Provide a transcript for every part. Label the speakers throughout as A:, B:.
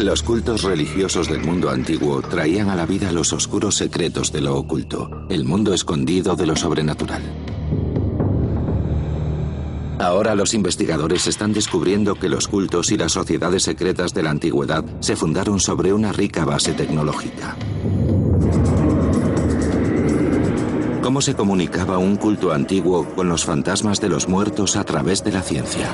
A: Los cultos religiosos del mundo antiguo traían a la vida los oscuros secretos de lo oculto, el mundo escondido de lo sobrenatural. Ahora los investigadores están descubriendo que los cultos y las sociedades secretas de la antigüedad se fundaron sobre una rica base tecnológica. ¿Cómo se comunicaba un culto antiguo con los fantasmas de los muertos a través de la ciencia?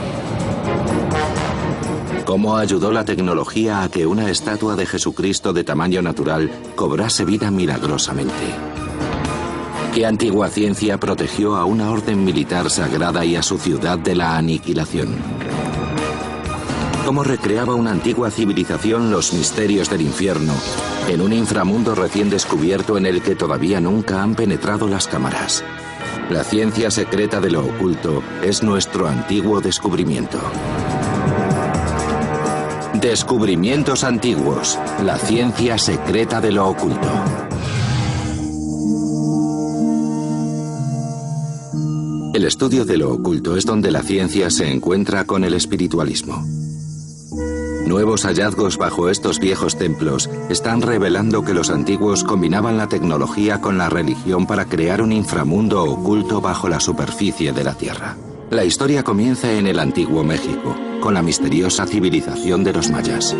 A: ¿Cómo ayudó la tecnología a que una estatua de Jesucristo de tamaño natural cobrase vida milagrosamente? ¿Qué antigua ciencia protegió a una orden militar sagrada y a su ciudad de la aniquilación? ¿Cómo recreaba una antigua civilización los misterios del infierno en un inframundo recién descubierto en el que todavía nunca han penetrado las cámaras? La ciencia secreta de lo oculto es nuestro antiguo descubrimiento. Descubrimientos antiguos, la ciencia secreta de lo oculto. El estudio de lo oculto es donde la ciencia se encuentra con el espiritualismo. Nuevos hallazgos bajo estos viejos templos están revelando que los antiguos combinaban la tecnología con la religión para crear un inframundo oculto bajo la superficie de la Tierra. La historia comienza en el antiguo México, con la misteriosa civilización de los mayas.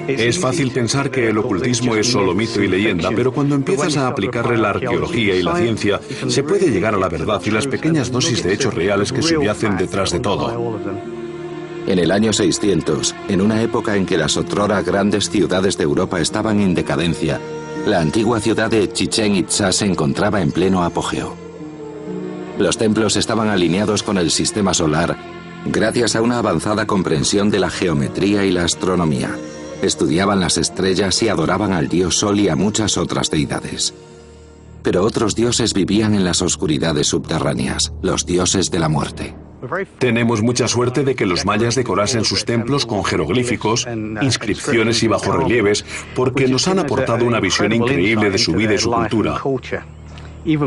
B: Es fácil pensar que el ocultismo es solo mito y leyenda, pero cuando empiezas a aplicarle la arqueología y la ciencia, se puede llegar a la verdad y las pequeñas dosis de hechos reales que subyacen detrás de todo.
A: En el año 600, en una época en que las otrora grandes ciudades de Europa estaban en decadencia, la antigua ciudad de Chichén Itzá se encontraba en pleno apogeo. Los templos estaban alineados con el sistema solar gracias a una avanzada comprensión de la geometría y la astronomía. Estudiaban las estrellas y adoraban al dios Sol y a muchas otras deidades. Pero otros dioses vivían en las oscuridades subterráneas, los dioses de la muerte.
B: Tenemos mucha suerte de que los mayas decorasen sus templos con jeroglíficos, inscripciones y bajorrelieves, porque nos han aportado una visión increíble de su vida y su cultura.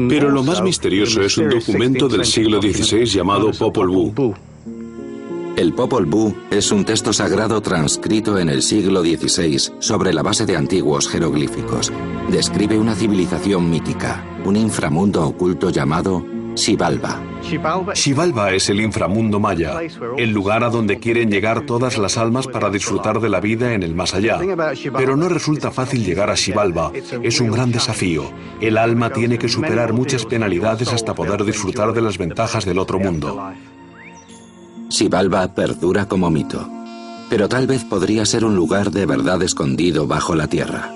B: Pero lo más misterioso es un documento del siglo XVI llamado Popol Vuh.
A: El Popol Vuh es un texto sagrado transcrito en el siglo XVI sobre la base de antiguos jeroglíficos. Describe una civilización mítica, un inframundo oculto llamado Xibalba.
B: Xibalba es el inframundo maya, el lugar a donde quieren llegar todas las almas para disfrutar de la vida en el más allá. Pero no resulta fácil llegar a Xibalba, es un gran desafío. El alma tiene que superar muchas penalidades hasta poder disfrutar de las ventajas del otro mundo.
A: Xibalba perdura como mito, pero tal vez podría ser un lugar de verdad escondido bajo la tierra.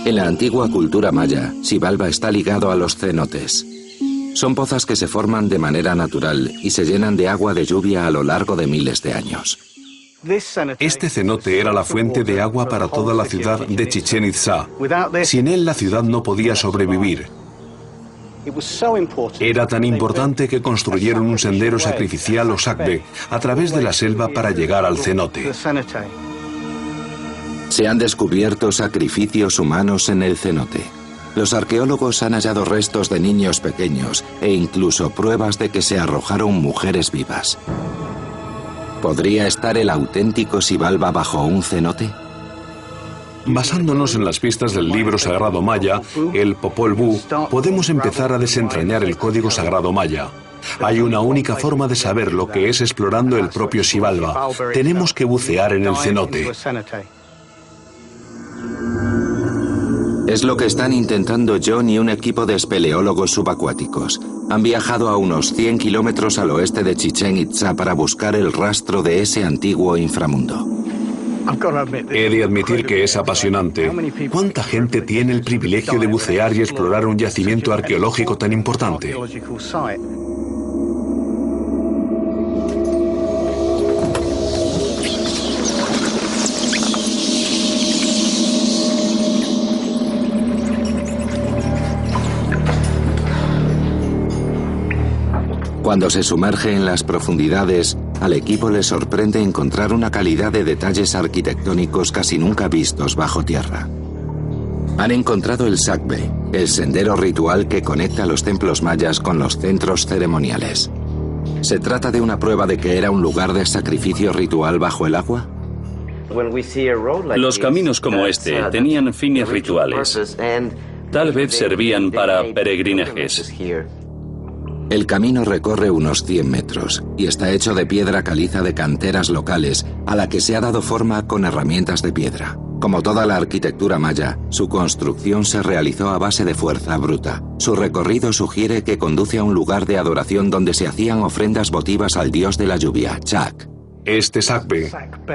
A: En la antigua cultura maya, Xibalba está ligado a los cenotes. Son pozas que se forman de manera natural y se llenan de agua de lluvia a lo largo de miles de años.
B: Este cenote era la fuente de agua para toda la ciudad de Chichén Itzá. Sin él la ciudad no podía sobrevivir. Era tan importante que construyeron un sendero sacrificial o sakbe a través de la selva para llegar al cenote.
A: Se han descubierto sacrificios humanos en el cenote. Los arqueólogos han hallado restos de niños pequeños e incluso pruebas de que se arrojaron mujeres vivas. ¿Podría estar el auténtico Xibalba bajo un cenote?
B: Basándonos en las pistas del libro sagrado maya, el Popol Vuh, podemos empezar a desentrañar el código sagrado maya. Hay una única forma de saber lo que es explorando el propio Xibalba. Tenemos que bucear en el cenote.
A: Es lo que están intentando John y un equipo de espeleólogos subacuáticos. Han viajado a unos 100 kilómetros al oeste de Chichén Itzá para buscar el rastro de ese antiguo inframundo.
B: He de admitir que es apasionante. ¿Cuánta gente tiene el privilegio de bucear y explorar un yacimiento arqueológico tan importante?
A: Cuando se sumerge en las profundidades, al equipo le sorprende encontrar una calidad de detalles arquitectónicos casi nunca vistos bajo tierra. Han encontrado el sakbe, el sendero ritual que conecta los templos mayas con los centros ceremoniales. ¿Se trata de una prueba de que era un lugar de sacrificio ritual bajo el agua?
C: Los caminos como este tenían fines rituales. Tal vez servían para peregrinajes.
A: El camino recorre unos 100 metros y está hecho de piedra caliza de canteras locales a la que se ha dado forma con herramientas de piedra. Como toda la arquitectura maya, su construcción se realizó a base de fuerza bruta. Su recorrido sugiere que conduce a un lugar de adoración donde se hacían ofrendas votivas al dios de la lluvia, Chak.
B: Este Sakbe,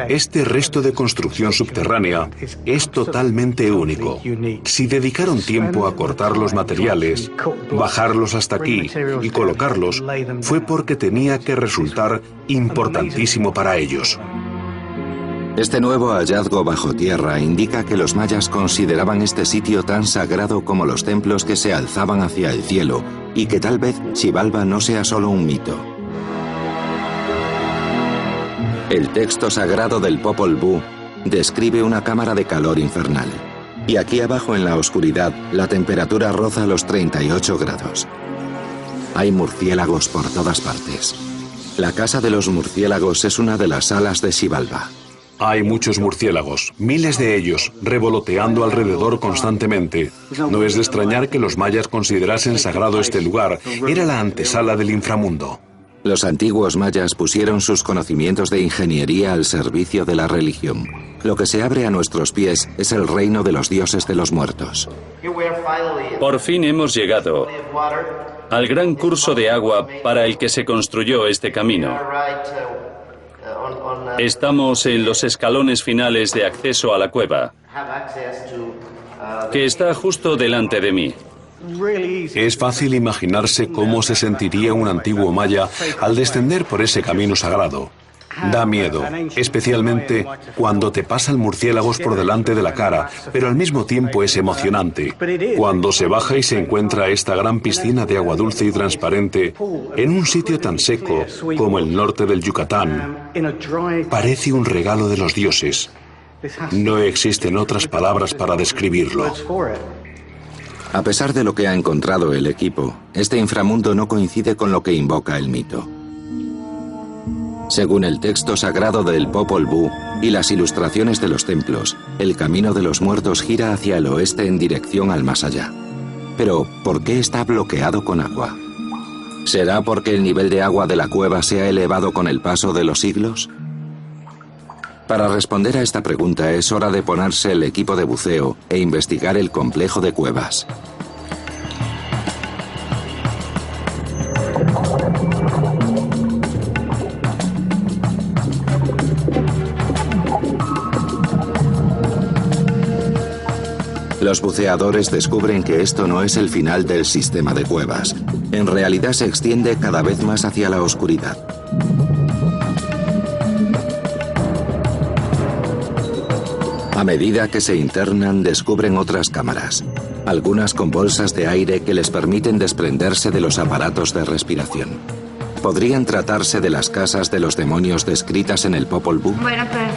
B: este resto de construcción subterránea, es totalmente único. Si dedicaron tiempo a cortar los materiales, bajarlos hasta aquí y colocarlos, fue porque tenía que resultar importantísimo para ellos.
A: Este nuevo hallazgo bajo tierra indica que los mayas consideraban este sitio tan sagrado como los templos que se alzaban hacia el cielo y que tal vez Xibalba no sea solo un mito. El texto sagrado del Popol Vuh describe una cámara de calor infernal. Y aquí abajo en la oscuridad, la temperatura roza los 38 grados. Hay murciélagos por todas partes. La casa de los murciélagos es una de las salas de Xibalba.
B: Hay muchos murciélagos, miles de ellos, revoloteando alrededor constantemente. No es de extrañar que los mayas considerasen sagrado este lugar. Era la antesala del inframundo.
A: Los antiguos mayas pusieron sus conocimientos de ingeniería al servicio de la religión. Lo que se abre a nuestros pies es el reino de los dioses de los muertos.
C: Por fin hemos llegado al gran curso de agua para el que se construyó este camino. Estamos en los escalones finales de acceso a la cueva, que está justo delante de mí.
B: Es fácil imaginarse cómo se sentiría un antiguo maya al descender por ese camino sagrado. Da miedo, especialmente cuando te pasan murciélagos por delante de la cara, pero al mismo tiempo es emocionante. Cuando se baja y se encuentra esta gran piscina de agua dulce y transparente en un sitio tan seco como el norte del Yucatán, parece un regalo de los dioses. No existen otras palabras para describirlo.
A: A pesar de lo que ha encontrado el equipo, este inframundo no coincide con lo que invoca el mito. Según el texto sagrado del Popol Vuh y las ilustraciones de los templos, el camino de los muertos gira hacia el oeste en dirección al más allá. Pero, ¿por qué está bloqueado con agua? ¿Será porque el nivel de agua de la cueva se ha elevado con el paso de los siglos? Para responder a esta pregunta es hora de ponerse el equipo de buceo e investigar el complejo de cuevas. Los buceadores descubren que esto no es el final del sistema de cuevas. En realidad se extiende cada vez más hacia la oscuridad. A medida que se internan, descubren otras cámaras, algunas con bolsas de aire que les permiten desprenderse de los aparatos de respiración. ¿Podrían tratarse de las casas de los demonios descritas en el Popol Vuh?
D: Bueno, pues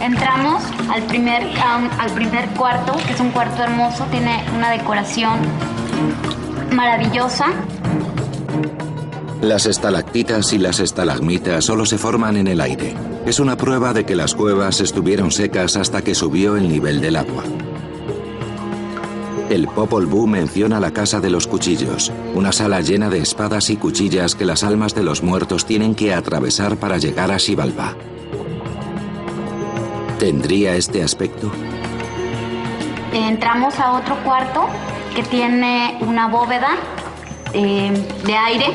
D: entramos al primer cuarto, que es un cuarto hermoso, tiene una decoración maravillosa.
A: Las estalactitas y las estalagmitas solo se forman en el aire. Es una prueba de que las cuevas estuvieron secas hasta que subió el nivel del agua. El Popol Vuh menciona la Casa de los Cuchillos, una sala llena de espadas y cuchillas que las almas de los muertos tienen que atravesar para llegar a Xibalba. ¿Tendría este aspecto?
D: Entramos a otro cuarto que tiene una bóveda de aire.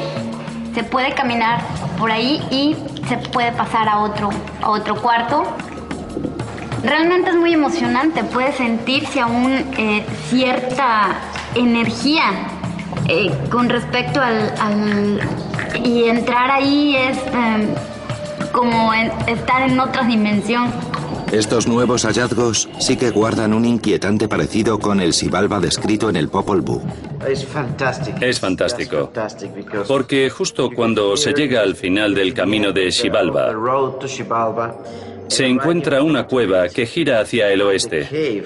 D: Se puede caminar por ahí y se puede pasar a otro cuarto. Realmente es muy emocionante, puedes sentirse aún cierta energía con respecto y entrar ahí es como estar en otra dimensión.
A: Estos nuevos hallazgos sí que guardan un inquietante parecido con el Xibalba descrito en el Popol Vuh.
C: Es fantástico, porque justo cuando se llega al final del camino de Xibalba, se encuentra una cueva que gira hacia el oeste.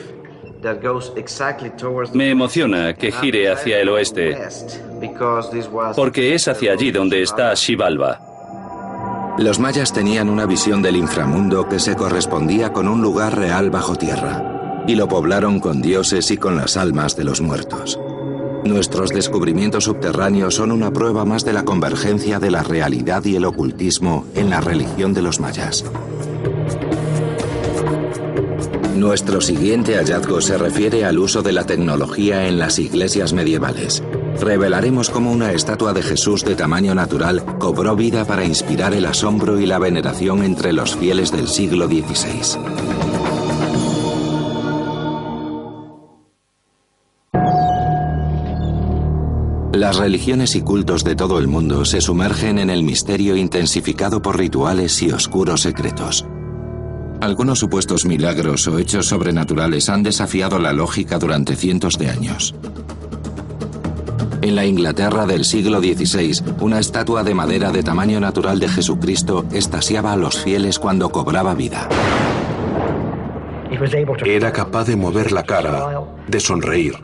C: Me emociona que gire hacia el oeste, porque es hacia allí donde está Xibalba.
A: Los mayas tenían una visión del inframundo que se correspondía con un lugar real bajo tierra, y lo poblaron con dioses y con las almas de los muertos. Nuestros descubrimientos subterráneos son una prueba más de la convergencia de la realidad y el ocultismo en la religión de los mayas. Nuestro siguiente hallazgo se refiere al uso de la tecnología en las iglesias medievales. Revelaremos cómo una estatua de Jesús de tamaño natural cobró vida para inspirar el asombro y la veneración entre los fieles del siglo XVI. Las religiones y cultos de todo el mundo se sumergen en el misterio intensificado por rituales y oscuros secretos. Algunos supuestos milagros o hechos sobrenaturales han desafiado la lógica durante cientos de años. En la Inglaterra del siglo XVI, una estatua de madera de tamaño natural de Jesucristo extasiaba a los fieles cuando cobraba vida.
B: Era capaz de mover la cara, de sonreír,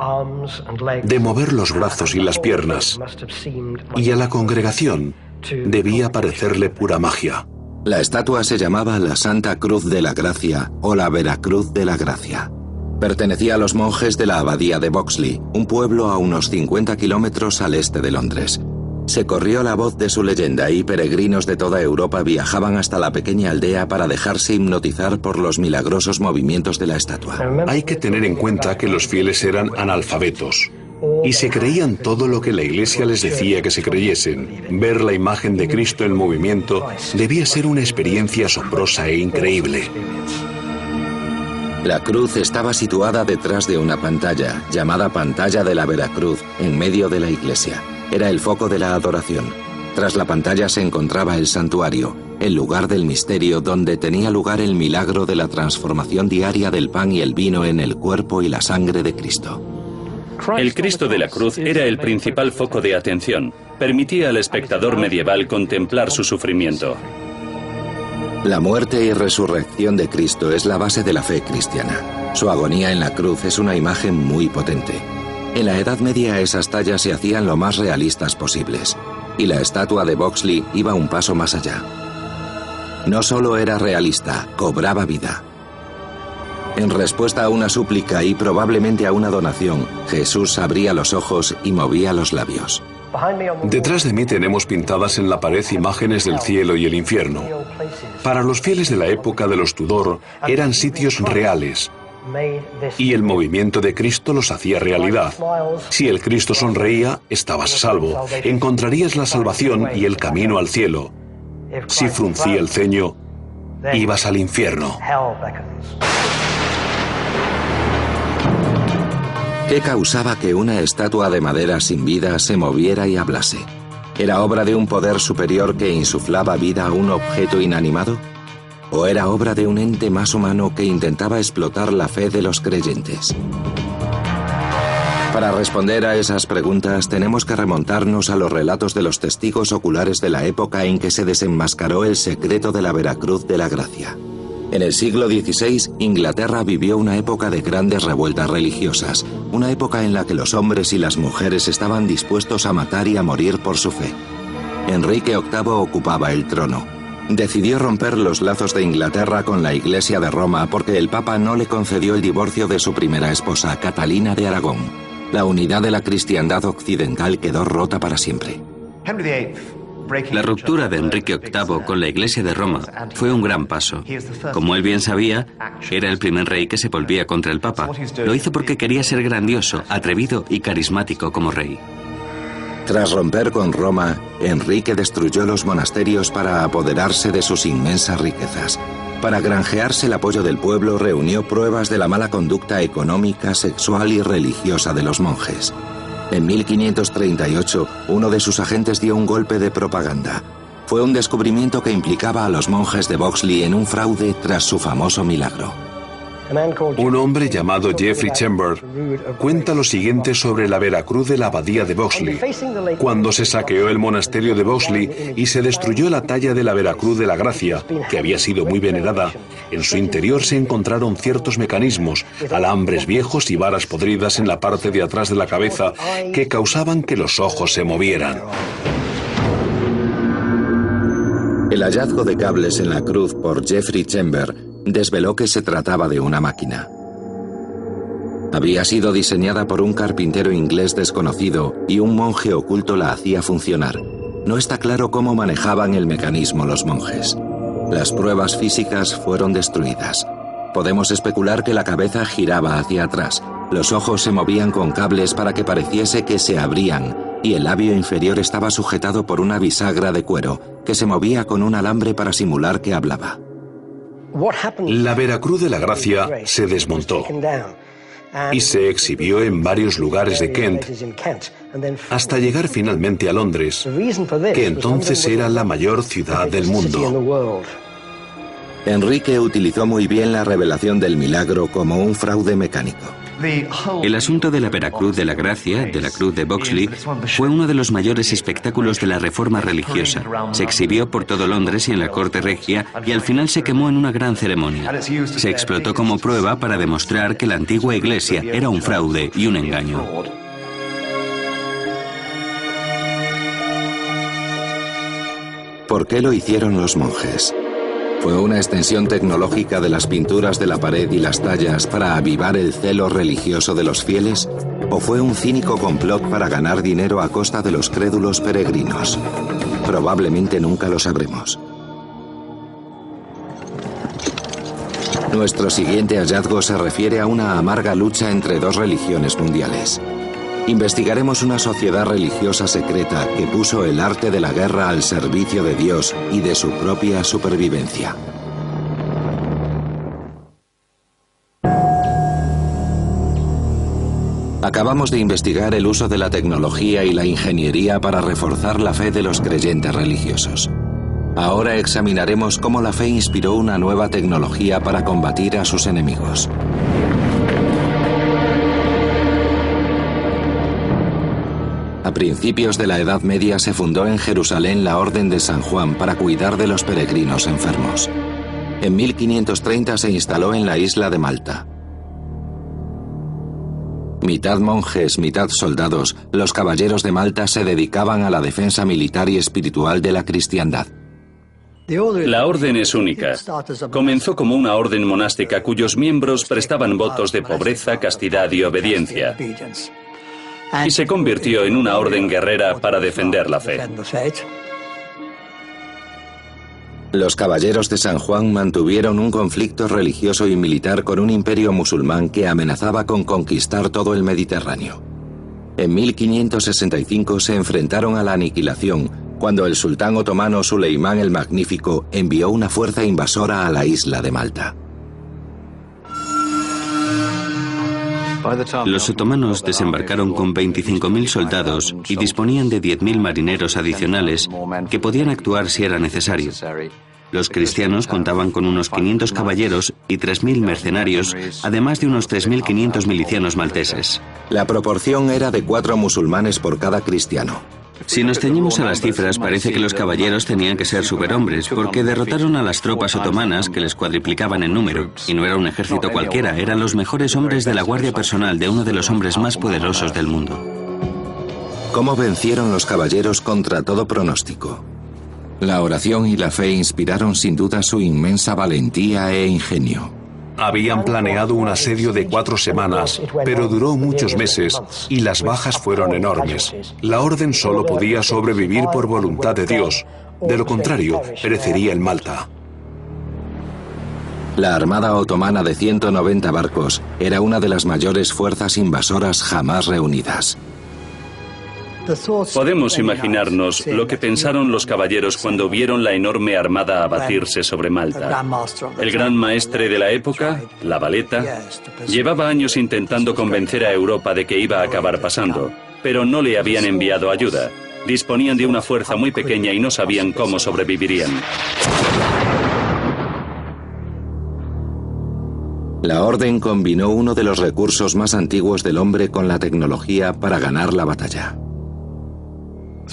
B: de mover los brazos y las piernas, y a la congregación debía parecerle pura magia.
A: La estatua se llamaba la Santa Cruz de la Gracia o la Veracruz de la Gracia. Pertenecía a los monjes de la abadía de Boxley, un pueblo a unos 50 kilómetros al este de Londres. Se corrió la voz de su leyenda y peregrinos de toda Europa viajaban hasta la pequeña aldea para dejarse hipnotizar por los milagrosos movimientos de la estatua.
B: Hay que tener en cuenta que los fieles eran analfabetos y se creían todo lo que la iglesia les decía que se creyesen. Ver la imagen de Cristo en movimiento debía ser una experiencia asombrosa e increíble.
A: La cruz estaba situada detrás de una pantalla, llamada Pantalla de la Veracruz, en medio de la iglesia. Era el foco de la adoración. Tras la pantalla se encontraba el santuario, el lugar del misterio donde tenía lugar el milagro de la transformación diaria del pan y el vino en el cuerpo y la sangre de Cristo.
C: El Cristo de la Cruz era el principal foco de atención. Permitía al espectador medieval contemplar su sufrimiento.
A: La muerte y resurrección de Cristo es la base de la fe cristiana. Su agonía en la cruz es una imagen muy potente. En la Edad Media esas tallas se hacían lo más realistas posibles, y la estatua de Boxley iba un paso más allá. No solo era realista, cobraba vida. En respuesta a una súplica y probablemente a una donación, Jesús abría los ojos y movía los labios.
B: Detrás de mí tenemos pintadas en la pared imágenes del cielo y el infierno. Para los fieles de la época de los Tudor, eran sitios reales, y el movimiento de Cristo los hacía realidad. Si el Cristo sonreía, estabas a salvo. Encontrarías la salvación y el camino al cielo. Si fruncía el ceño, ibas al infierno.
A: ¿Qué causaba que una estatua de madera sin vida se moviera y hablase? ¿Era obra de un poder superior que insuflaba vida a un objeto inanimado? ¿O era obra de un ente más humano que intentaba explotar la fe de los creyentes? Para responder a esas preguntas tenemos que remontarnos a los relatos de los testigos oculares de la época en que se desenmascaró el secreto de la Veracruz de la Gracia. En el siglo XVI, Inglaterra vivió una época de grandes revueltas religiosas, una época en la que los hombres y las mujeres estaban dispuestos a matar y a morir por su fe. Enrique VIII ocupaba el trono. Decidió romper los lazos de Inglaterra con la Iglesia de Roma porque el Papa no le concedió el divorcio de su primera esposa, Catalina de Aragón. La unidad de la cristiandad occidental quedó rota para siempre.
E: La ruptura de Enrique VIII con la Iglesia de Roma fue un gran paso. Como él bien sabía, era el primer rey que se volvía contra el Papa. Lo hizo porque quería ser grandioso, atrevido y carismático como rey.
A: Tras romper con Roma, Enrique destruyó los monasterios para apoderarse de sus inmensas riquezas. Para granjearse el apoyo del pueblo, reunió pruebas de la mala conducta económica, sexual y religiosa de los monjes. En 1538, uno de sus agentes dio un golpe de propaganda. Fue un descubrimiento que implicaba a los monjes de Boxley en un fraude tras su famoso milagro.
B: Un hombre llamado Geoffrey Chambers cuenta lo siguiente sobre la Veracruz de la abadía de Boxley. Cuando se saqueó el monasterio de Boxley y se destruyó la talla de la Veracruz de la Gracia, que había sido muy venerada, en su interior se encontraron ciertos mecanismos, alambres viejos y varas podridas en la parte de atrás de la cabeza que causaban que los ojos se movieran.
A: El hallazgo de cables en la cruz por Jeffrey Chamber desveló que se trataba de una máquina. Había sido diseñada por un carpintero inglés desconocido y un monje oculto la hacía funcionar. No está claro cómo manejaban el mecanismo los monjes. Las pruebas físicas fueron destruidas. Podemos especular que la cabeza giraba hacia atrás, los ojos se movían con cables para que pareciese que se abrían y el labio inferior estaba sujetado por una bisagra de cuero que se movía con un alambre para simular que hablaba.
B: La Veracruz de la Gracia se desmontó y se exhibió en varios lugares de Kent, hasta llegar finalmente a Londres, que entonces era la mayor ciudad del mundo.
A: Enrique utilizó muy bien la revelación del milagro como un fraude mecánico.
E: El asunto de la Veracruz de la Gracia, de la Cruz de Boxley, fue uno de los mayores espectáculos de la reforma religiosa. Se exhibió por todo Londres y en la corte regia y al final se quemó en una gran ceremonia. Se explotó como prueba para demostrar que la antigua iglesia era un fraude y un engaño.
A: ¿Por qué lo hicieron los monjes? ¿Fue una extensión tecnológica de las pinturas de la pared y las tallas para avivar el celo religioso de los fieles? ¿O fue un cínico complot para ganar dinero a costa de los crédulos peregrinos? Probablemente nunca lo sabremos. Nuestro siguiente hallazgo se refiere a una amarga lucha entre dos religiones mundiales. Investigaremos una sociedad religiosa secreta que puso el arte de la guerra al servicio de Dios y de su propia supervivencia. Acabamos de investigar el uso de la tecnología y la ingeniería para reforzar la fe de los creyentes religiosos. Ahora examinaremos cómo la fe inspiró una nueva tecnología para combatir a sus enemigos. A principios de la Edad Media se fundó en Jerusalén la Orden de San Juan para cuidar de los peregrinos enfermos. En 1530 se instaló en la isla de Malta. Mitad monjes, mitad soldados, los caballeros de Malta se dedicaban a la defensa militar y espiritual de la cristiandad.
C: La orden es única. Comenzó como una orden monástica cuyos miembros prestaban votos de pobreza, castidad y obediencia. Y se convirtió en una orden guerrera para defender la fe.
A: Los caballeros de San Juan mantuvieron un conflicto religioso y militar con un imperio musulmán que amenazaba con conquistar todo el Mediterráneo. En 1565 se enfrentaron a la aniquilación cuando el sultán otomano Suleimán el Magnífico envió una fuerza invasora a la isla de Malta.
E: Los otomanos desembarcaron con 25.000 soldados y disponían de 10.000 marineros adicionales que podían actuar si era necesario. Los cristianos contaban con unos 500 caballeros y 3.000 mercenarios, además de unos 3.500 milicianos malteses.
A: La proporción era de 4 musulmanes por cada cristiano.
E: Si nos ceñimos a las cifras, parece que los caballeros tenían que ser superhombres, porque derrotaron a las tropas otomanas, que les cuadriplicaban en número. Y no era un ejército cualquiera, eran los mejores hombres de la guardia personal de uno de los hombres más poderosos del mundo.
A: ¿Cómo vencieron los caballeros contra todo pronóstico? La oración y la fe inspiraron sin duda su inmensa valentía e ingenio.
B: Habían planeado un asedio de 4 semanas, pero duró muchos meses y las bajas fueron enormes. La orden solo podía sobrevivir por voluntad de Dios. De lo contrario, perecería en Malta.
A: La armada otomana de 190 barcos era una de las mayores fuerzas invasoras jamás reunidas.
C: Podemos imaginarnos lo que pensaron los caballeros cuando vieron la enorme armada abatirse sobre Malta. El gran maestre de la época, La Valeta, llevaba años intentando convencer a Europa de que iba a acabar pasando, pero no le habían enviado ayuda. Disponían de una fuerza muy pequeña y no sabían cómo sobrevivirían.
A: La orden combinó uno de los recursos más antiguos del hombre con la tecnología para ganar la batalla.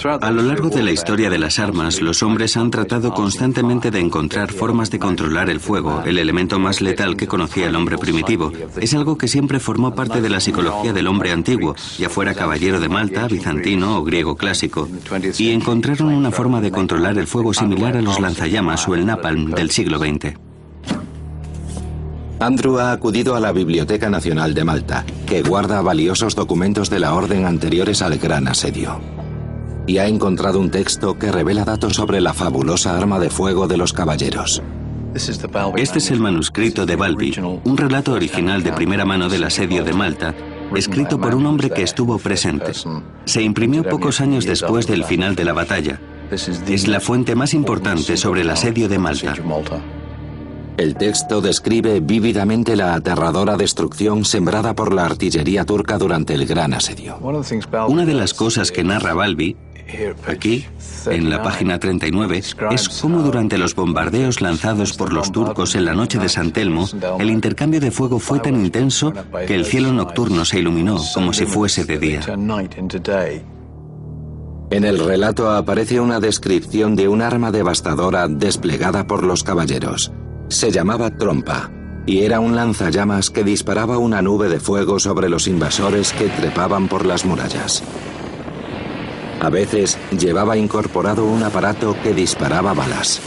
E: A lo largo de la historia de las armas, los hombres han tratado constantemente de encontrar formas de controlar el fuego, el elemento más letal que conocía el hombre primitivo. Es algo que siempre formó parte de la psicología del hombre antiguo, ya fuera caballero de Malta, bizantino o griego clásico. Y encontraron una forma de controlar el fuego similar a los lanzallamas o el napalm del siglo XX.
A: Andrew ha acudido a la Biblioteca Nacional de Malta, que guarda valiosos documentos de la orden anteriores al Gran Asedio. Y ha encontrado un texto que revela datos sobre la fabulosa arma de fuego de los caballeros.
E: Este es el manuscrito de Balbi, un relato original de primera mano del asedio de Malta, escrito por un hombre que estuvo presente. Se imprimió pocos años después del final de la batalla. Es la fuente más importante sobre el asedio de Malta.
A: El texto describe vívidamente la aterradora destrucción sembrada por la artillería turca durante el Gran Asedio.
E: Una de las cosas que narra Balbi, aquí, en la página 39, es cómo durante los bombardeos lanzados por los turcos en la noche de San Telmo, el intercambio de fuego fue tan intenso que el cielo nocturno se iluminó como si fuese de día.
A: En el relato aparece una descripción de un arma devastadora desplegada por los caballeros. Se llamaba trompa y era un lanzallamas que disparaba una nube de fuego sobre los invasores que trepaban por las murallas. A veces llevaba incorporado un aparato que disparaba balas.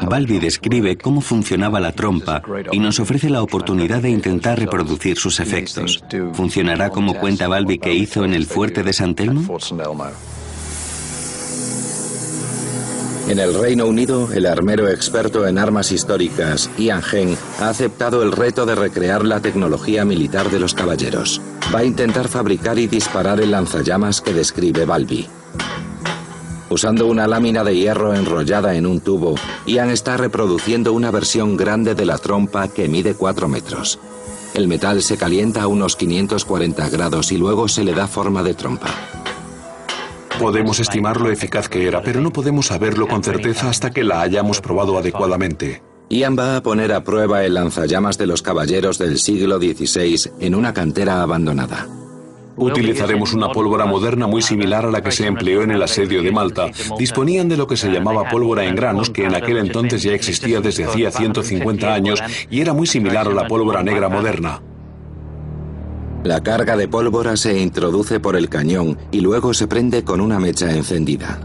E: Balbi describe cómo funcionaba la trompa y nos ofrece la oportunidad de intentar reproducir sus efectos. ¿Funcionará como cuenta Balbi que hizo en el fuerte de San Telmo?
A: En el Reino Unido, el armero experto en armas históricas, Ian Henn, ha aceptado el reto de recrear la tecnología militar de los caballeros. Va a intentar fabricar y disparar el lanzallamas que describe Balbi. Usando una lámina de hierro enrollada en un tubo, Ian está reproduciendo una versión grande de la trompa que mide 4 metros. El metal se calienta a unos 540 grados y luego se le da forma de trompa.
B: Podemos estimar lo eficaz que era, pero no podemos saberlo con certeza hasta que la hayamos probado adecuadamente.
A: Ian va a poner a prueba el lanzallamas de los caballeros del siglo XVI en una cantera abandonada.
B: Utilizaremos una pólvora moderna muy similar a la que se empleó en el asedio de Malta. Disponían de lo que se llamaba pólvora en granos, que en aquel entonces ya existía desde hacía 150 años y era muy similar a la pólvora negra moderna.
A: La carga de pólvora se introduce por el cañón y luego se prende con una mecha encendida.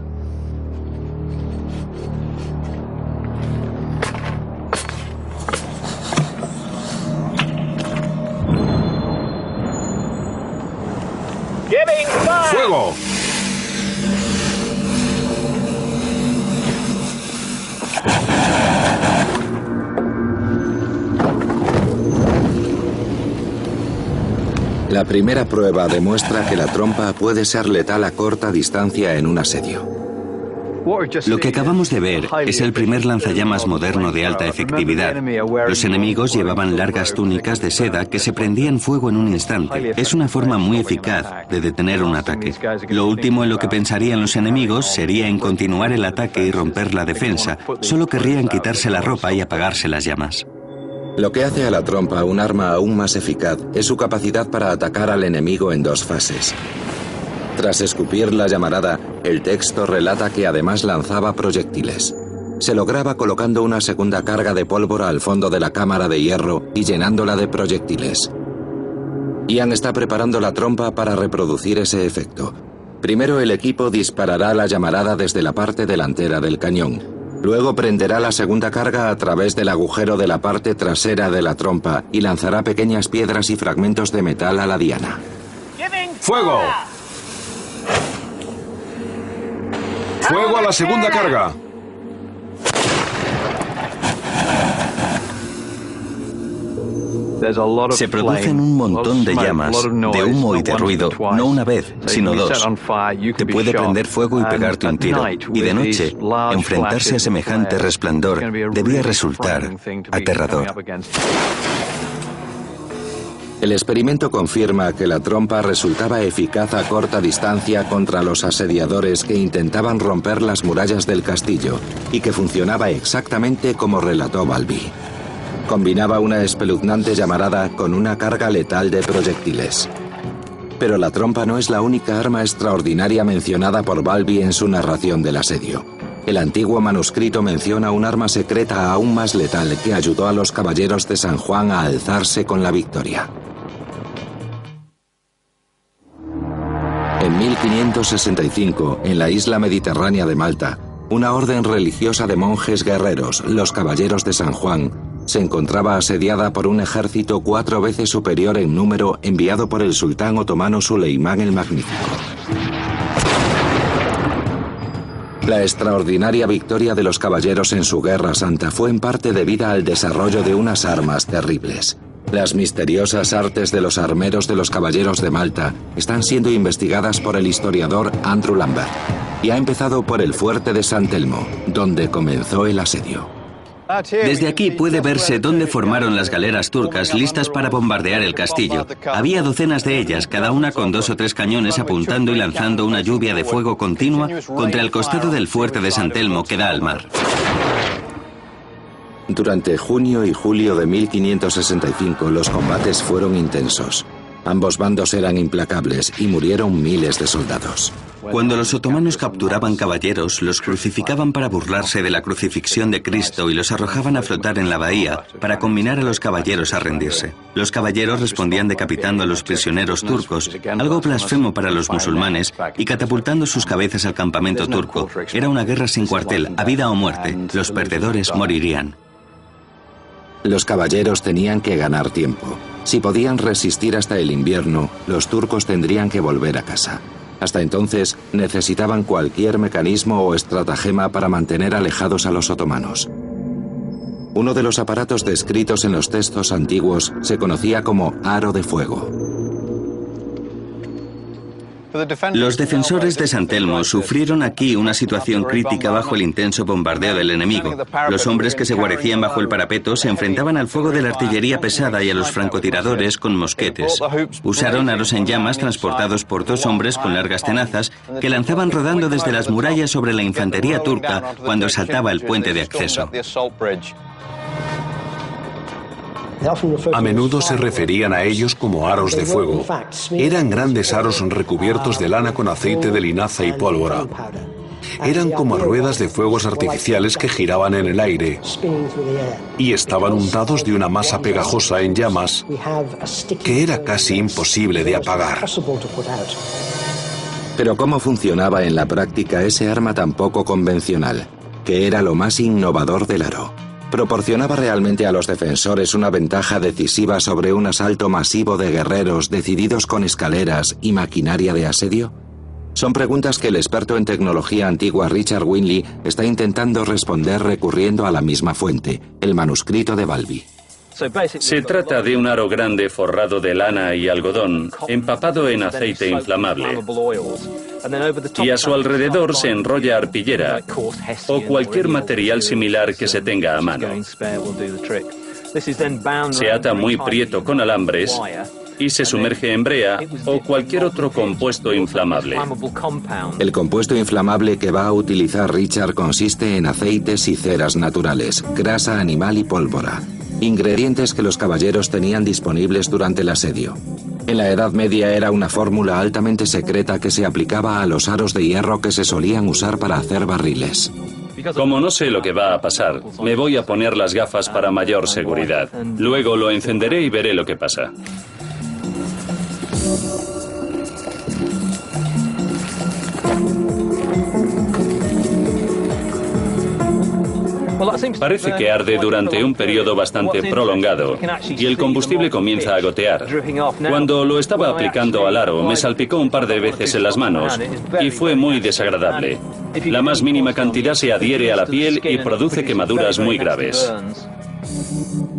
B: ¡Fuego!
A: La primera prueba demuestra que la trompa puede ser letal a corta distancia en un asedio.
E: Lo que acabamos de ver es el primer lanzallamas moderno de alta efectividad. Los enemigos llevaban largas túnicas de seda que se prendían fuego en un instante. Es una forma muy eficaz de detener un ataque. Lo último en lo que pensarían los enemigos sería en continuar el ataque y romper la defensa. Solo querrían quitarse la ropa y apagarse las llamas.
A: Lo que hace a la trompa un arma aún más eficaz es su capacidad para atacar al enemigo en 2 fases. Tras escupir la llamarada, el texto relata que además lanzaba proyectiles. Se lograba colocando una segunda carga de pólvora al fondo de la cámara de hierro y llenándola de proyectiles. Ian está preparando la trompa para reproducir ese efecto. Primero el equipo disparará la llamarada desde la parte delantera del cañón. Luego prenderá la segunda carga a través del agujero de la parte trasera de la trompa y lanzará pequeñas piedras y fragmentos de metal a la diana.
B: ¡Fuego! ¡Fuego a la segunda carga!
E: Se producen un montón de llamas, de humo y de ruido, no una vez, sino 2. Te puede prender fuego y pegarte un tiro. Y de noche, enfrentarse a semejante resplandor debía resultar aterrador.
A: El experimento confirma que la trompa resultaba eficaz a corta distancia contra los asediadores que intentaban romper las murallas del castillo y que funcionaba exactamente como relató Balbi. Combinaba una espeluznante llamarada con una carga letal de proyectiles. Pero la trompa no es la única arma extraordinaria mencionada por Balbi en su narración del asedio. El antiguo manuscrito menciona un arma secreta aún más letal que ayudó a los caballeros de San Juan a alzarse con la victoria. En 1565, en la isla mediterránea de Malta, una orden religiosa de monjes guerreros, los Caballeros de San Juan, se encontraba asediada por un ejército 4 veces superior en número enviado por el sultán otomano Suleimán el Magnífico. La extraordinaria victoria de los caballeros en su guerra santa fue en parte debida al desarrollo de unas armas terribles. Las misteriosas artes de los armeros de los Caballeros de Malta están siendo investigadas por el historiador Andrew Lambert y ha empezado por el fuerte de San Telmo, donde comenzó el asedio.
E: Desde aquí puede verse dónde formaron las galeras turcas listas para bombardear el castillo. Había docenas de ellas, cada una con 2 o 3 cañones apuntando y lanzando una lluvia de fuego continua contra el costado del fuerte de San Telmo que da al mar.
A: Durante junio y julio de 1565 los combates fueron intensos. Ambos bandos eran implacables y murieron miles de soldados.
E: Cuando los otomanos capturaban caballeros, los crucificaban para burlarse de la crucifixión de Cristo y los arrojaban a flotar en la bahía para combinar a los caballeros a rendirse. Los caballeros respondían decapitando a los prisioneros turcos, algo blasfemo para los musulmanes, y catapultando sus cabezas al campamento turco. Era una guerra sin cuartel, a vida o muerte. Los perdedores morirían.
A: Los caballeros tenían que ganar tiempo. Si podían resistir hasta el invierno, los turcos tendrían que volver a casa. Hasta entonces, necesitaban cualquier mecanismo o estratagema para mantener alejados a los otomanos. Uno de los aparatos descritos en los textos antiguos se conocía como aro de fuego.
E: Los defensores de San Telmo sufrieron aquí una situación crítica bajo el intenso bombardeo del enemigo. Los hombres que se guarecían bajo el parapeto se enfrentaban al fuego de la artillería pesada y a los francotiradores con mosquetes. Usaron aros en llamas transportados por 2 hombres con largas tenazas que lanzaban rodando desde las murallas sobre la infantería turca cuando saltaba el puente de acceso.
B: A menudo se referían a ellos como aros de fuego. Eran grandes aros recubiertos de lana con aceite de linaza y pólvora. Eran como ruedas de fuegos artificiales que giraban en el aire y estaban untados de una masa pegajosa en llamas que era casi imposible de apagar.
A: Pero ¿cómo funcionaba en la práctica ese arma tan poco convencional, que era lo más innovador del aro? ¿Proporcionaba realmente a los defensores una ventaja decisiva sobre un asalto masivo de guerreros decididos con escaleras y maquinaria de asedio? Son preguntas que el experto en tecnología antigua Richard Winley está intentando responder recurriendo a la misma fuente, el manuscrito de Balbi.
C: Se trata de un aro grande forrado de lana y algodón, empapado en aceite inflamable. Y a su alrededor se enrolla arpillera o cualquier material similar que se tenga a mano. Se ata muy prieto con alambres y se sumerge en brea o cualquier otro compuesto inflamable.
A: El compuesto inflamable que va a utilizar Richard consiste en aceites y ceras naturales, grasa animal y pólvora. Ingredientes que los caballeros tenían disponibles durante el asedio. En la Edad Media era una fórmula altamente secreta que se aplicaba a los aros de hierro que se solían usar para hacer barriles.
C: Como no sé lo que va a pasar, me voy a poner las gafas para mayor seguridad. Luego lo encenderé y veré lo que pasa. Parece que arde durante un periodo bastante prolongado y el combustible comienza a gotear. Cuando lo estaba aplicando al aro, me salpicó un par de veces en las manos y fue muy desagradable. La más mínima cantidad se adhiere a la piel y produce quemaduras muy graves.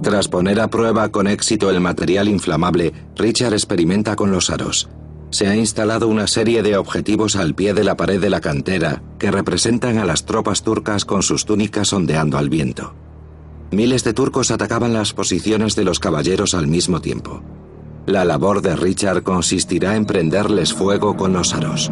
A: Tras poner a prueba con éxito el material inflamable, Richard experimenta con los aros. Se ha instalado una serie de objetivos al pie de la pared de la cantera que representan a las tropas turcas con sus túnicas ondeando al viento. Miles de turcos atacaban las posiciones de los caballeros al mismo tiempo. La labor de Richard consistirá en prenderles fuego con los aros.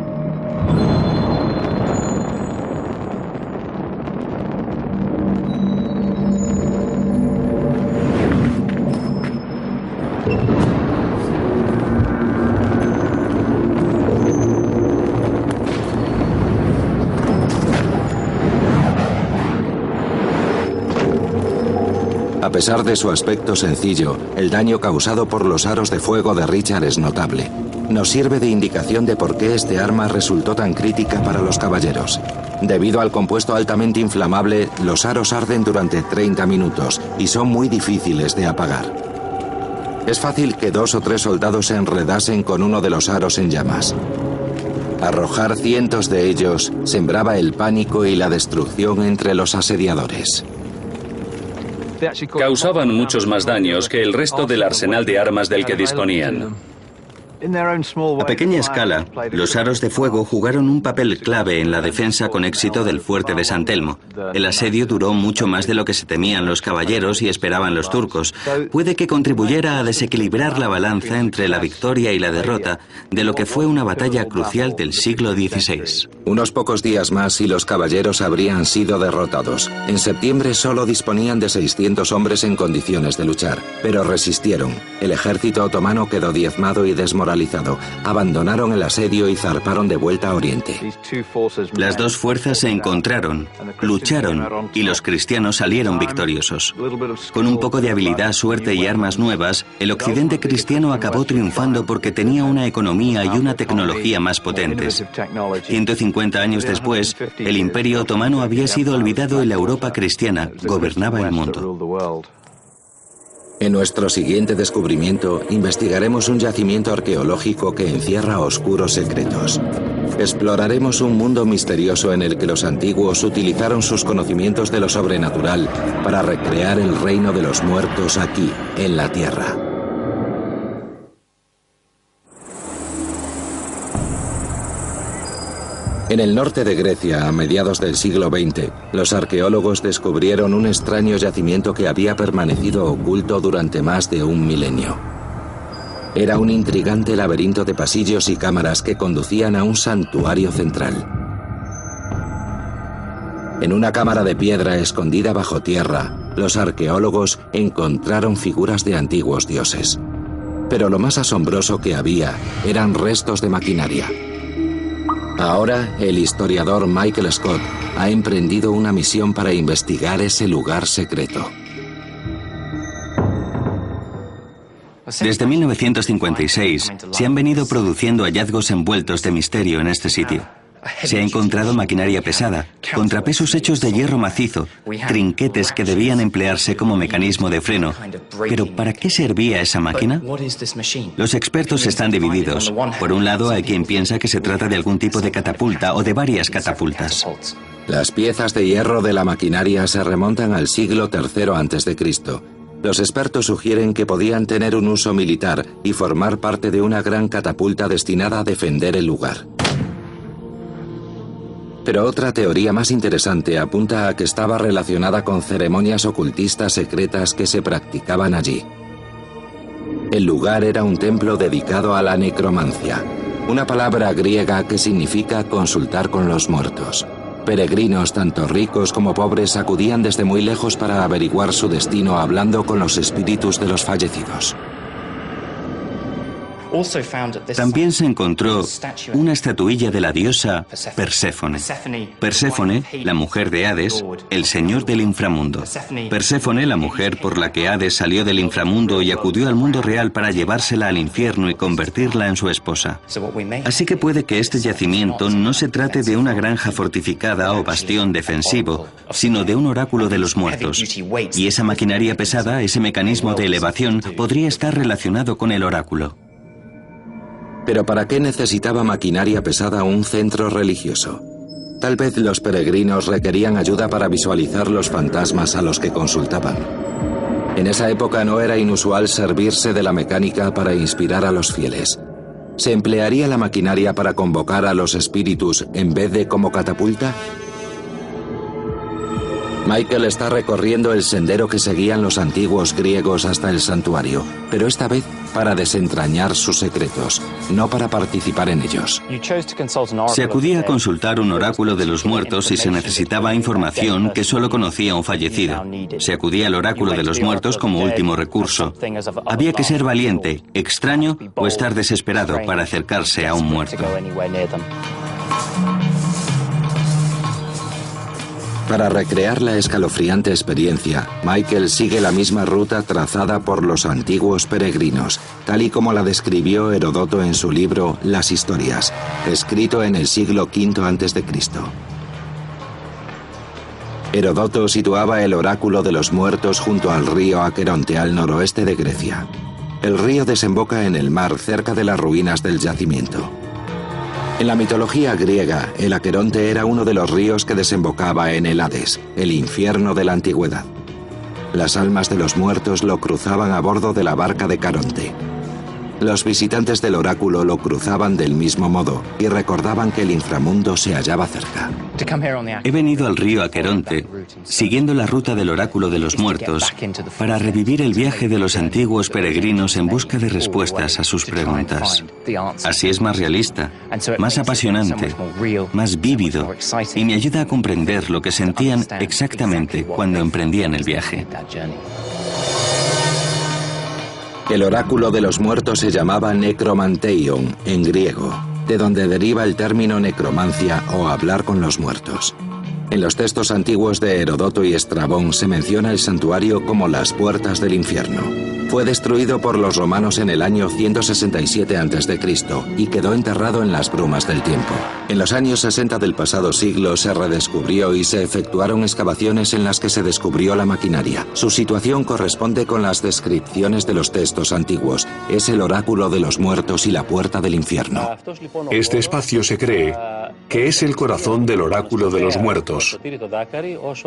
A: A pesar de su aspecto sencillo, el daño causado por los aros de fuego de Richard es notable. Nos sirve de indicación de por qué este arma resultó tan crítica para los caballeros. Debido al compuesto altamente inflamable, los aros arden durante 30 minutos y son muy difíciles de apagar. Es fácil que 2 o 3 soldados se enredasen con uno de los aros en llamas. Arrojar cientos de ellos sembraba el pánico y la destrucción entre los asediadores.
C: Causaban muchos más daños que el resto del arsenal de armas del que disponían.
E: A pequeña escala, los aros de fuego jugaron un papel clave en la defensa con éxito del fuerte de San Telmo. El asedio duró mucho más de lo que se temían los caballeros y esperaban los turcos. Puede que contribuyera a desequilibrar la balanza entre la victoria y la derrota de lo que fue una batalla crucial del siglo XVI.
A: Unos pocos días más y los caballeros habrían sido derrotados. En septiembre solo disponían de 600 hombres en condiciones de luchar, pero resistieron. El ejército otomano quedó diezmado y desmoralizado. Abandonaron el asedio y zarparon de vuelta a Oriente.
E: Las dos fuerzas se encontraron, lucharon y los cristianos salieron victoriosos. Con un poco de habilidad, suerte y armas nuevas, el occidente cristiano acabó triunfando porque tenía una economía y una tecnología más potentes. 150 años después, el Imperio Otomano había sido olvidado y la Europa cristiana gobernaba el mundo.
A: En nuestro siguiente descubrimiento, investigaremos un yacimiento arqueológico que encierra oscuros secretos. Exploraremos un mundo misterioso en el que los antiguos utilizaron sus conocimientos de lo sobrenatural para recrear el reino de los muertos aquí, en la Tierra. En el norte de Grecia, a mediados del siglo XX, los arqueólogos descubrieron un extraño yacimiento que había permanecido oculto durante más de un milenio. Era un intrigante laberinto de pasillos y cámaras que conducían a un santuario central. En una cámara de piedra escondida bajo tierra, los arqueólogos encontraron figuras de antiguos dioses. Pero lo más asombroso que había eran restos de maquinaria. Ahora, el historiador Michael Scott ha emprendido una misión para investigar ese lugar secreto.
E: Desde 1956 se han venido produciendo hallazgos envueltos de misterio en este sitio. Se ha encontrado maquinaria pesada, contrapesos hechos de hierro macizo, trinquetes que debían emplearse como mecanismo de freno. Pero ¿para qué servía esa máquina? Los expertos están divididos. Por un lado, hay quien piensa que se trata de algún tipo de catapulta o de varias catapultas.
A: Las piezas de hierro de la maquinaria se remontan al siglo III a.C. Los expertos sugieren que podían tener un uso militar y formar parte de una gran catapulta destinada a defender el lugar. Pero otra teoría más interesante apunta a que estaba relacionada con ceremonias ocultistas secretas que se practicaban allí. El lugar era un templo dedicado a la necromancia, una palabra griega que significa consultar con los muertos. Peregrinos, tanto ricos como pobres, acudían desde muy lejos para averiguar su destino hablando con los espíritus de los fallecidos.
E: También se encontró una estatuilla de la diosa Perséfone. Perséfone, la mujer de Hades, el señor del inframundo. Perséfone, la mujer por la que Hades salió del inframundo y acudió al mundo real para llevársela al infierno y convertirla en su esposa. Así que puede que este yacimiento no se trate de una granja fortificada o bastión defensivo, sino de un oráculo de los muertos. Y esa maquinaria pesada, ese mecanismo de elevación, podría estar relacionado con el oráculo.
A: Pero ¿para qué necesitaba maquinaria pesada un centro religioso? Tal vez los peregrinos requerían ayuda para visualizar los fantasmas a los que consultaban. En esa época no era inusual servirse de la mecánica para inspirar a los fieles. ¿Se emplearía la maquinaria para convocar a los espíritus en vez de como catapulta? Michael está recorriendo el sendero que seguían los antiguos griegos hasta el santuario, pero esta vez para desentrañar sus secretos, no para participar en ellos.
E: Se acudía a consultar un oráculo de los muertos si se necesitaba información que solo conocía un fallecido. Se acudía al oráculo de los muertos como último recurso. Había que ser valiente, extraño o estar desesperado para acercarse a un muerto.
A: Para recrear la escalofriante experiencia, Michael sigue la misma ruta trazada por los antiguos peregrinos, tal y como la describió Heródoto en su libro Las Historias, escrito en el siglo V a.C. Heródoto situaba el oráculo de los muertos junto al río Aqueronte, al noroeste de Grecia. El río desemboca en el mar cerca de las ruinas del yacimiento. En la mitología griega, el Aqueronte era uno de los ríos que desembocaba en el Hades, el infierno de la antigüedad. Las almas de los muertos lo cruzaban a bordo de la barca de Caronte. Los visitantes del oráculo lo cruzaban del mismo modo y recordaban que el inframundo se hallaba cerca.
E: He venido al río Aqueronte, siguiendo la ruta del oráculo de los muertos, para revivir el viaje de los antiguos peregrinos en busca de respuestas a sus preguntas. Así es más realista, más apasionante, más vívido, y me ayuda a comprender lo que sentían exactamente cuando emprendían el viaje.
A: El oráculo de los muertos se llamaba Necromanteion en griego, de donde deriva el término necromancia o hablar con los muertos. En los textos antiguos de Heródoto y Estrabón se menciona el santuario como las puertas del infierno. Fue destruido por los romanos en el año 167 a.C. y quedó enterrado en las brumas del tiempo. En los años 60 del pasado siglo se redescubrió y se efectuaron excavaciones en las que se descubrió la maquinaria. Su situación corresponde con las descripciones de los textos antiguos. Es el oráculo de los muertos y la puerta del infierno.
B: Este espacio se cree que es el corazón del oráculo de los muertos.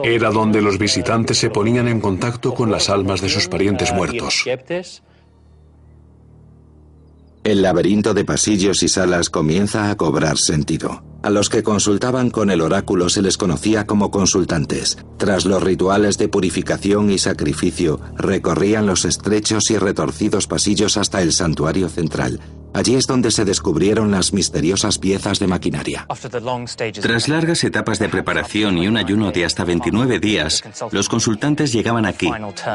B: Era donde los visitantes se ponían en contacto con las almas de sus parientes muertos.
A: El laberinto de pasillos y salas comienza a cobrar sentido. A los que consultaban con el oráculo se les conocía como consultantes. Tras los rituales de purificación y sacrificio, recorrían los estrechos y retorcidos pasillos hasta el santuario central. Allí es donde se descubrieron las misteriosas piezas de maquinaria.
E: Tras largas etapas de preparación y un ayuno de hasta 29 días, los consultantes llegaban aquí.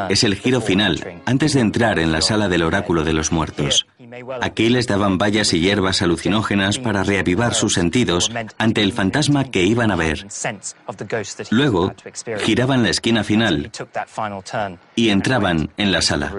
E: Es el giro final, antes de entrar en la sala del oráculo de los muertos. Aquí les daban bayas y hierbas alucinógenas para reavivar sus sentidos ante el fantasma que iban a ver. Luego, giraban la esquina final y entraban en la sala.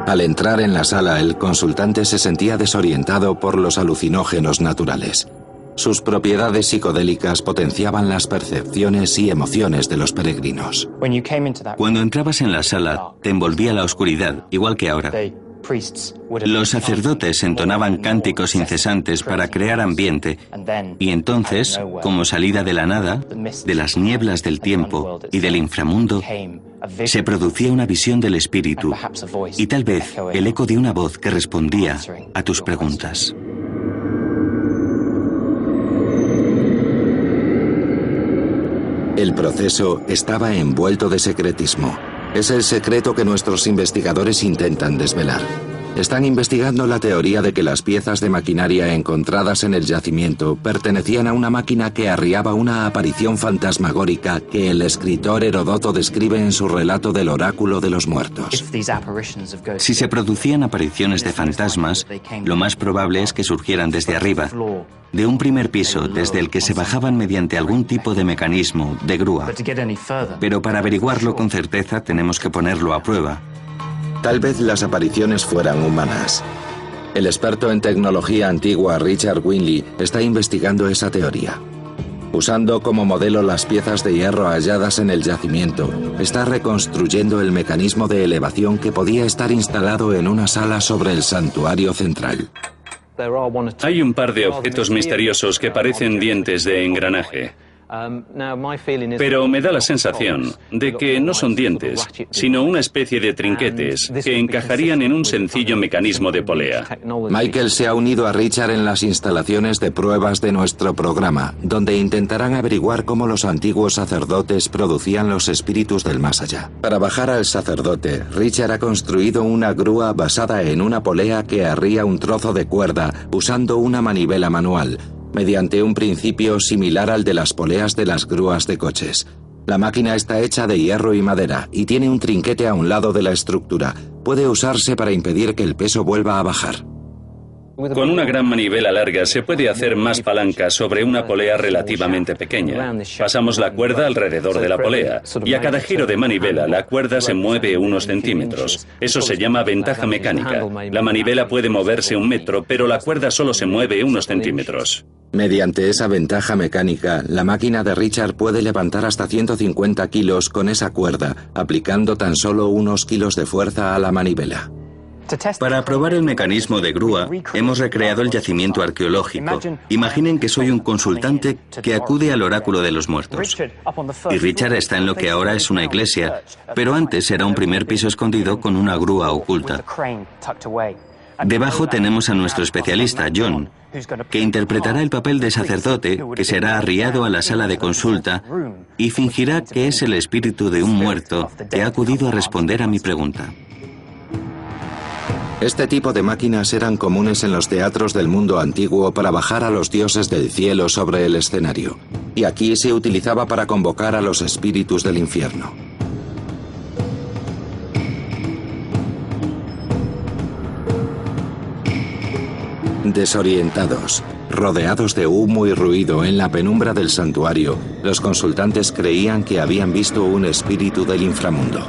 A: Al entrar en la sala, el consultante se sentía desorientado por los alucinógenos naturales. Sus propiedades psicodélicas potenciaban las percepciones y emociones de los peregrinos.
E: Cuando entrabas en la sala, te envolvía la oscuridad, igual que ahora. Los sacerdotes entonaban cánticos incesantes para crear ambiente, y entonces, como salida de la nada, de las nieblas del tiempo y del inframundo, se producía una visión del espíritu y tal vez el eco de una voz que respondía a tus preguntas.
A: El proceso estaba envuelto de secretismo. Es el secreto que nuestros investigadores intentan desvelar. Están investigando la teoría de que las piezas de maquinaria encontradas en el yacimiento pertenecían a una máquina que arriaba una aparición fantasmagórica que el escritor Heródoto describe en su relato del oráculo de los muertos.
E: Si se producían apariciones de fantasmas, lo más probable es que surgieran desde arriba, de un primer piso desde el que se bajaban mediante algún tipo de mecanismo, de grúa. Pero para averiguarlo con certeza tenemos que ponerlo a prueba.
A: Tal vez las apariciones fueran humanas. El experto en tecnología antigua Richard Winley está investigando esa teoría. Usando como modelo las piezas de hierro halladas en el yacimiento, está reconstruyendo el mecanismo de elevación que podía estar instalado en una sala sobre el santuario central.
C: Hay un par de objetos misteriosos que parecen dientes de engranaje. Pero me da la sensación de que no son dientes, sino una especie de trinquetes que encajarían en un sencillo mecanismo de polea.
A: Michael se ha unido a Richard en las instalaciones de pruebas de nuestro programa, donde intentarán averiguar cómo los antiguos sacerdotes producían los espíritus del más allá. Para bajar al sacerdote, Richard ha construido una grúa basada en una polea que arría un trozo de cuerda usando una manivela manual, mediante un principio similar al de las poleas de las grúas de coches. La máquina está hecha de hierro y madera y tiene un trinquete a un lado de la estructura. Puede usarse para impedir que el peso vuelva a bajar.
C: Con una gran manivela larga se puede hacer más palanca sobre una polea relativamente pequeña. Pasamos la cuerda alrededor de la polea y a cada giro de manivela la cuerda se mueve unos centímetros. Eso se llama ventaja mecánica. La manivela puede moverse 1 metro, pero la cuerda solo se mueve unos centímetros.
A: Mediante esa ventaja mecánica, la máquina de Richard puede levantar hasta 150 kilos con esa cuerda, aplicando tan solo unos kilos de fuerza a la manivela.
E: Para probar el mecanismo de grúa, hemos recreado el yacimiento arqueológico. Imaginen que soy un consultante que acude al oráculo de los muertos. Y Richard está en lo que ahora es una iglesia, pero antes era un primer piso escondido con una grúa oculta. Debajo tenemos a nuestro especialista, John, que interpretará el papel de sacerdote que será arriado a la sala de consulta y fingirá que es el espíritu de un muerto que ha acudido a responder a mi pregunta.
A: Este tipo de máquinas eran comunes en los teatros del mundo antiguo para bajar a los dioses del cielo sobre el escenario, y aquí se utilizaba para convocar a los espíritus del infierno. Desorientados, rodeados de humo y ruido en la penumbra del santuario, los consultantes creían que habían visto un espíritu del inframundo.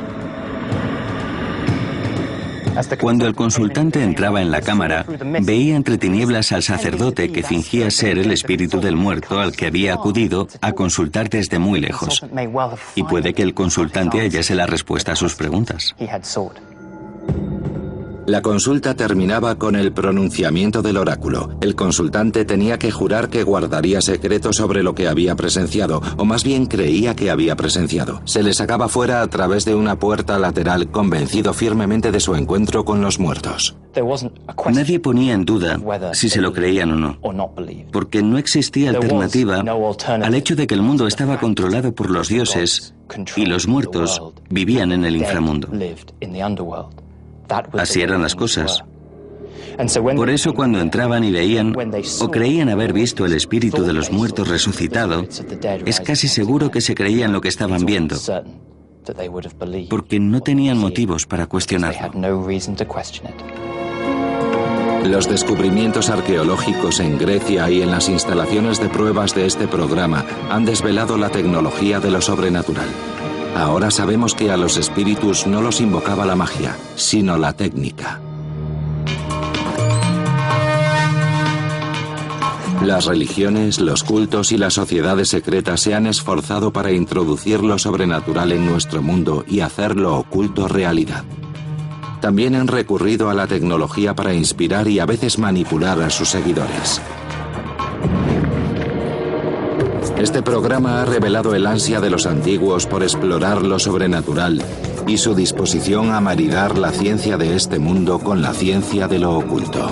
E: Cuando el consultante entraba en la cámara, veía entre tinieblas al sacerdote que fingía ser el espíritu del muerto al que había acudido a consultar desde muy lejos. Y puede que el consultante hallase la respuesta a sus preguntas.
A: La consulta terminaba con el pronunciamiento del oráculo. El consultante tenía que jurar que guardaría secreto sobre lo que había presenciado, o más bien creía que había presenciado. Se le sacaba fuera a través de una puerta lateral, convencido firmemente de su encuentro con los muertos.
E: Nadie ponía en duda si se lo creían o no, porque no existía alternativa al hecho de que el mundo estaba controlado por los dioses y los muertos vivían en el inframundo. Así eran las cosas. Por eso cuando entraban y veían o creían haber visto el espíritu de los muertos resucitado, es casi seguro que se creían lo que estaban viendo, porque no tenían motivos para cuestionarlo.
A: Los descubrimientos arqueológicos en Grecia y en las instalaciones de pruebas de este programa han desvelado la tecnología de lo sobrenatural. Ahora sabemos que a los espíritus no los invocaba la magia, sino la técnica. Las religiones, los cultos y las sociedades secretas se han esforzado para introducir lo sobrenatural en nuestro mundo y hacer lo oculto realidad. También han recurrido a la tecnología para inspirar y a veces manipular a sus seguidores. Este programa ha revelado el ansia de los antiguos por explorar lo sobrenatural y su disposición a maridar la ciencia de este mundo con la ciencia de lo oculto.